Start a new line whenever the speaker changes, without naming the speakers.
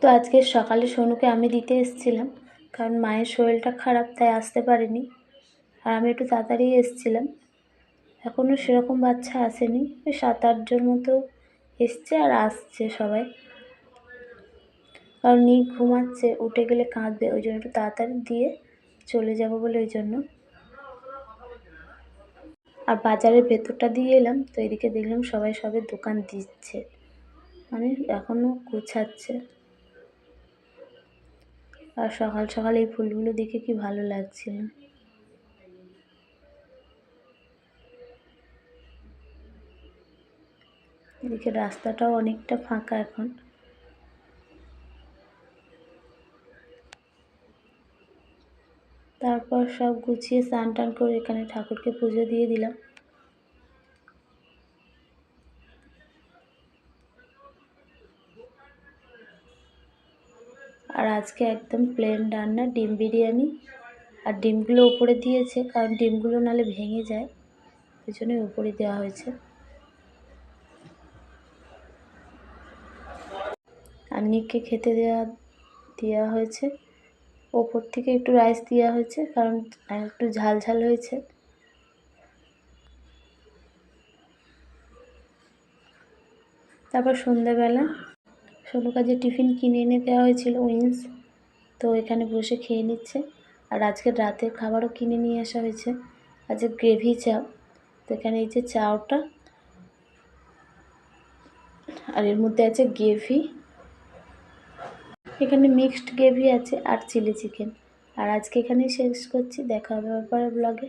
তো আজকে সকালে সোনুকে আমি দিতে এসেছিলাম, কারণ মায়ের শরীরটা খারাপ, তাই আসতে পারিনি। আর আমি একটু তাড়াতাড়ি এসেছিলাম। এখনও সেরকম বাচ্চা আসেনি, ওই 7-8 জন মতো এসছে আর আসছে সবাই। কারণ নিক ঘুমাচ্ছে, উঠে গেলে কাঁদবে, ওই জন্য একটু তাড়াতাড়ি দিয়ে চলে যাব বলে ওই জন্য। আর বাজারের ভেতরটা দিয়ে এলাম, তো এদিকে দেখলাম সবাই সবের দোকান দিচ্ছে, মানে এখনও গোছাচ্ছে। আর সকাল সকাল এই ফুলগুলো দেখে কি ভালো লাগছিল। এদিকে রাস্তাটাও অনেকটা ফাঁকা এখন। তারপর সব গুছিয়ে স্নান টান করে এখানে ঠাকুরকে পুজো দিয়ে দিলাম। আর আজকে একদম প্লেন রান্না, ডিম বিরিয়ানি। আর ডিমগুলো উপরে দিয়েছে, কারণ ডিমগুলো নাহলে ভেঙে যায়, ওই জন্যই উপরে দেওয়া হয়েছে। আর নিককে খেতে দেওয়া হয়েছে, ওপর থেকে একটু রাইস দেওয়া হয়েছে, কারণ একটু ঝাল ঝাল হয়েছে। তারপর সন্ধ্যাবেলা সোনু কাজে টিফিন কিনে এনে দেওয়া হয়েছিল উইংস, তো এখানে বসে খেয়ে নিচ্ছে। আর আজকে রাতের খাবারও কিনে নিয়ে আসা হয়েছে, আজকে গ্রেভি চাও। তো এখানে এই যে চাউটা, আর এর মধ্যে আছে গ্রেভি, এখানে মিক্সড গ্রেভি আছে আর চিলি চিকেন। আর আজকে এখানেই শেষ করছি, দেখা হবে আবার পরের ব্লগে।